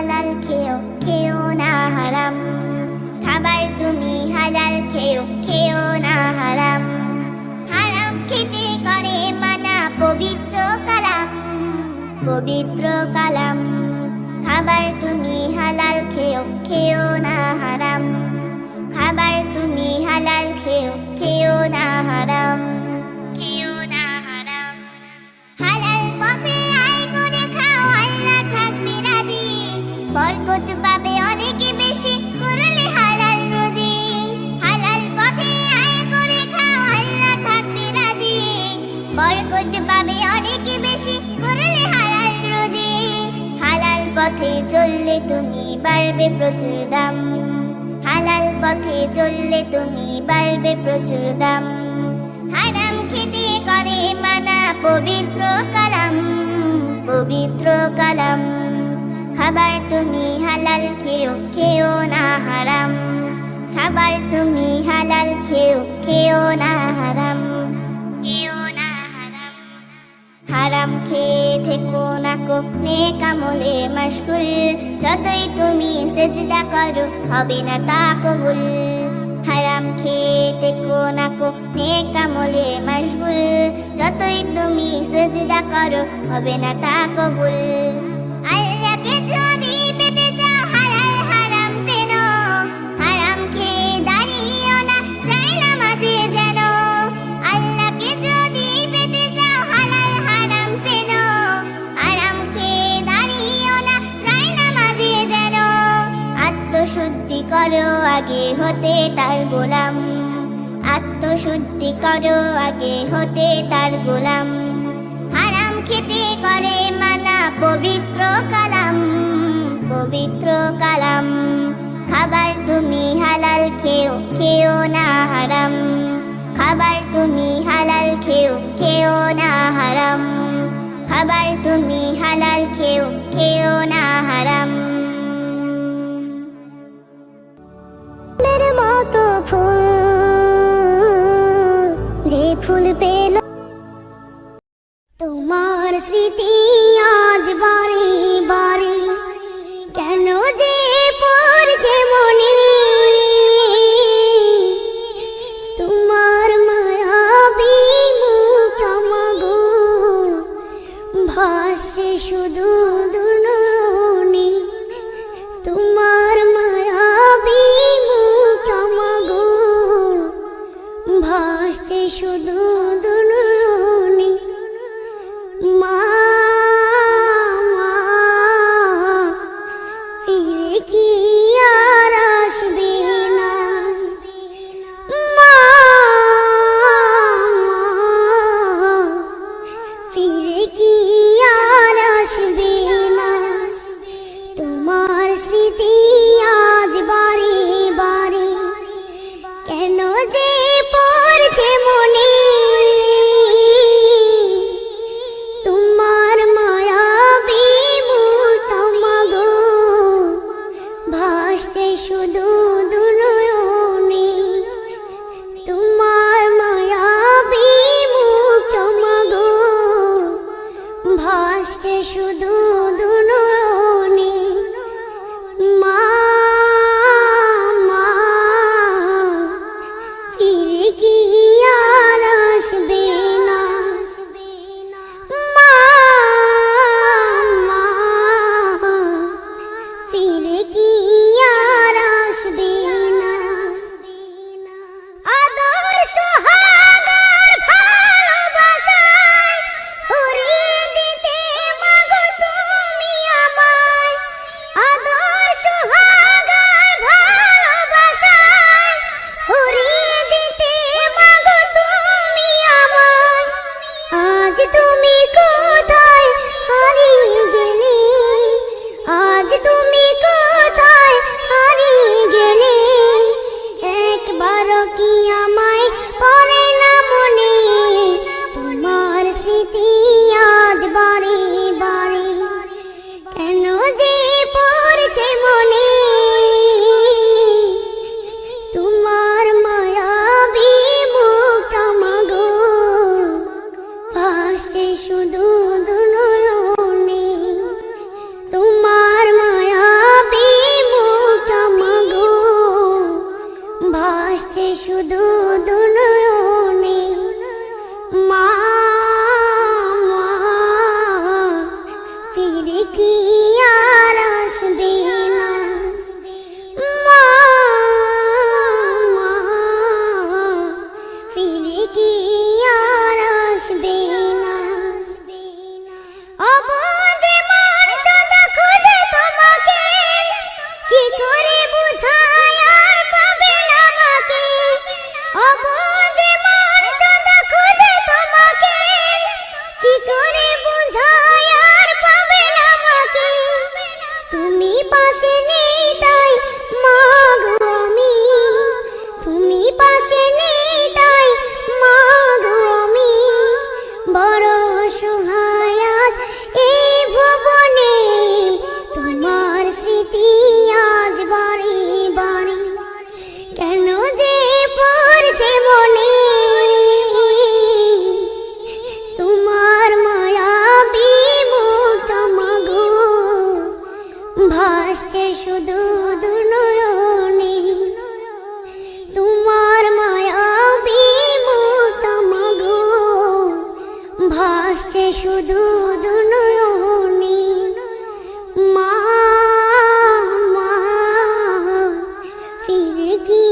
হালাল খেও, খেও না হারাম। খাবার তুমি হালাল খেও, খেও না হারাম। হারাম খেতে করে মানা পবিত্র কালাম, পবিত্র কালাম। খাবার তুমি হালাল খেও, খেও না হারাম। খাবার তুমি হালাল খেও, খেও না হারাম, খেও না হারাম। হালাল পথে আয় করে খাও, আল্লাহ থাকবে রাজি। বরকত পাবে অনেক বেশি করলে হালাল রুজি। হালাল পথে আয় করে খাও, আল্লাহ থাকবে রাজি। বরকত পাবে অনেক বেশি করলে হালাল রুজি। হালাল পথে চললে তুমি বাড়বে প্রচুর দাম। হালাল পথে চললে তুমি বাড়বে প্রচুর দাম। হারাম খেতে করে মানা পবিত্র কালাম, পবিত্র কালাম। খাবার তুমি হালাল খেও, খেও না হারাম। খাবার তুমি হালাল খেও, খেও না হারাম, খেও না হারাম। হারাম খেয়ে থেকো না কো নেক আমলে মশগুল। যতই তুমি সেজদা করো হবে না তা কবুল। হারাম খেয়ে থেকো না কো নেক আমলে মশগুল। যতই তুমি সেজদা করো হবে না তা কবুল। আল্লাহকে যদি পেতে চাও হালাল হারাম চেনো। হারাম খেয়ে দাঁড়িও না যায় নামাজে যেন। আল্লাহকে যদি পেতে চাও হালাল হারাম চেনো। হারাম খেয়ে দাঁড়িও না যায় নামাজে যেন। আত্মশুদ্ধি করো আগে হতে তার গোলাম। আত্মশুদ্ধি করো আগে হতে তার গোলাম। হারাম খেতে করে মানা পবিত্র কালাম, পবিত্র কালাম। খাবার তুমি হালাল খেও, খেও না হারাম। খাবার তুমি হালাল খেও, খেও না হারাম। খাবার তুমি হালাল খেও, খেও না হারাম। ফুলের মতো ফুল যে ফুল পেল তোমার স্মৃতি আজ বারে বারে। কেন যে পড়ছে মনে তোমার মায়াবী মুখটা মাগো। ভাসছে শুধু দুলনি তোমার মায়াবী মুখটা মাগো। ভাসছে শুধু দুলনি মা। কি আর আসবে না। মা, মা, ফিরে কি আর আসবে না। অবুঝে মন সদা খুঁজে তোমাকে, কি করে বুঝায় আর পাবে না আমাকে। অবুঝে মন সদা খুঁজে তোমাকে, কি করে বুঝায় আর পাবে না আমাকে। তুমি পাশে নেই তাই মাগো আমি, তুমি পাশে নেই তাই মাগো আমি। বড় অসহায় আজ এই ভুবনে, তোমার স্মৃতি আজ বারে বারে কেন যে পড়ছে মনে। তোমার মায়াবী মুখটা মাগো ভাসছে শুধু দুনয়নে। তোমার মায়াবী মুখটা মাগো ভাসছে শুধু দুনয়নে। মা, মা, ফিরে কি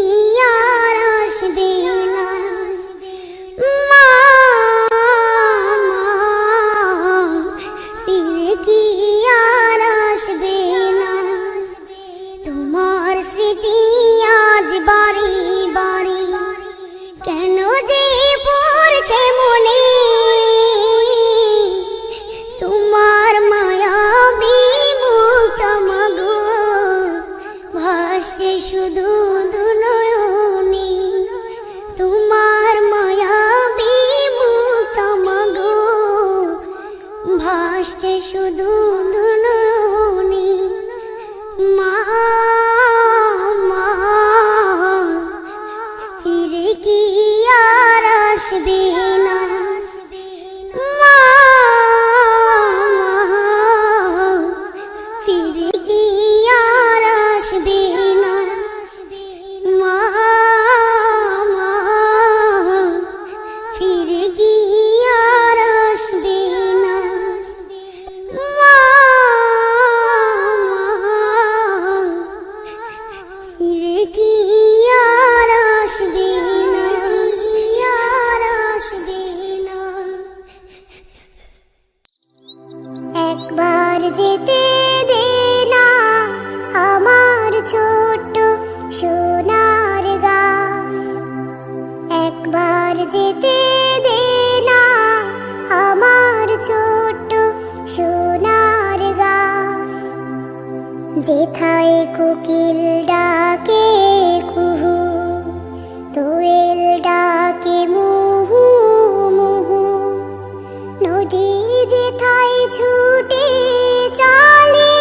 আর আসবে না। মা, মা, ফিরে কি আর আসবে না। তোমার স্মৃতি আজ বারে বারে কেন যে পড়ছে মনে। তোমার মায়াবী মুখটা মাগো ভাসছে শুধু দুনয়নে। তোমার মায়াবী মুখটা মাগো ভাসছে শুধু দুনয়নে। মা, মা, ফিরে কি আর আসবে না। মা, মা, ফিরে কি আর আসবে না। মা, মা, ফিরে কি আর আসবে না। মা, মা, ফিরে কি আর আসবে না। আর আসবে না। একবার যেতে দে না আমার ছোট্ট সোনার গাঁও। একবার যেতে দে না আমার ছোট্ট সোনার গাঁও। যেথায় কোকিল ডাকে কুহু, দোয়েল ডাকে মুহু মুহু। নদী যেথায় ছুটে চলে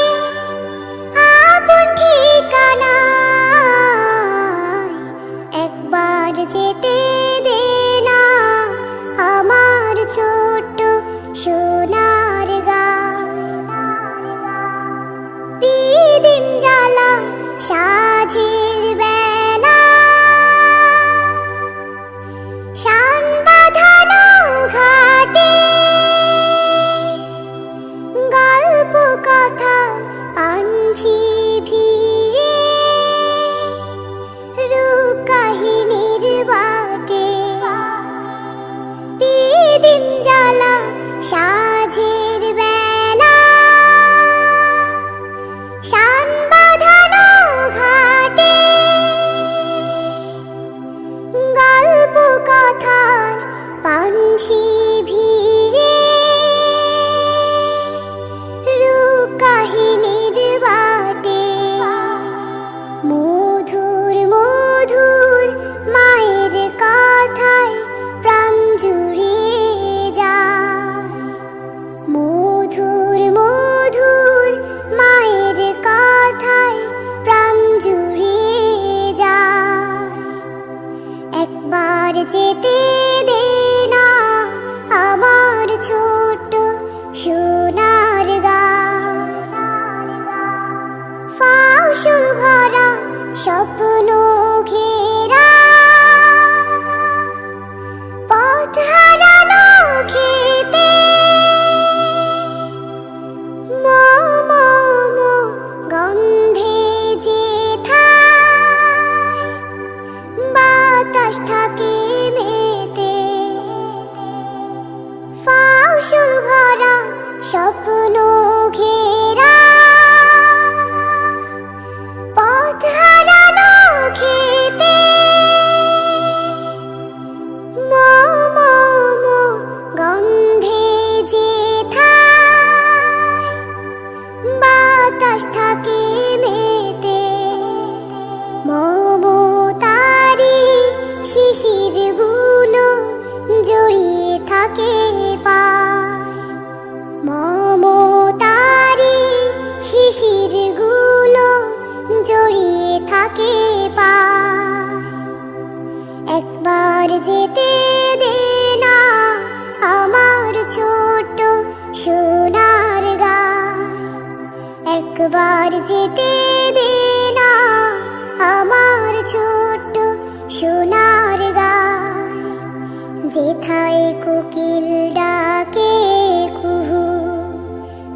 আপন ঠিকানায়। একবার যেতে দে না আমার ছোট্ট সোনার গাঁও। বিদিন জ্বালা সাঁঝের বেলা, শান বাঁধানো ঘাটে গল্প কথা আনছি ভিড়ে, রূপ কাহিনীর বাটে। বিদিন জ্বালা সাঁঝের বেলা, শান বাঁধানো ঘাটে গল্প কথার পানসি ভিড়ে, রূপ কাহিনীর বাটে। মধুর মধুর মায়ের কথায় প্রাণ জুড়িয়ে যায়। মধুর মধুর মায়ের কথায় প্রাণ জুড়িয়ে যায়। একবার যেতে দে না আমার ছোট্ট সোনার গাঁও। ফাউসুল ভরা স্বপ্ন ঘেরা পথ হারানো খেতে, মম বাতাস থাকে মেতে, মমতারি শিশিরগুলো জড়িয়ে থাকে পায়, মমতারি শিশিরগুলো জড়িয়ে থাকে পায়। একবার যেতে দে না আমার ছোট্ট সোনার গায়, একবার যেতে দে না আমার ছোট্ট সোনার গায়। যেথায় কোকিল ডাকে কুহু,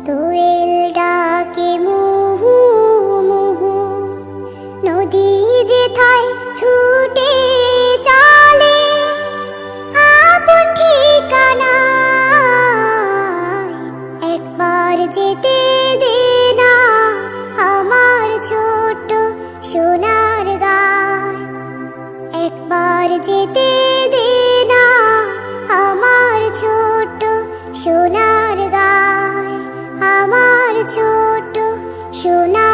দোয়েল ডাকে মুহু মুহু, নদী যেথায় ছুটে চলে আপন ঠিকানায়। একবার যেতে দে না আমার ছোট্ট সোনার গায়, একবার যেতে দে না আমার ছোট্ট সোনার গায়, আমার ছোট্ট সোনার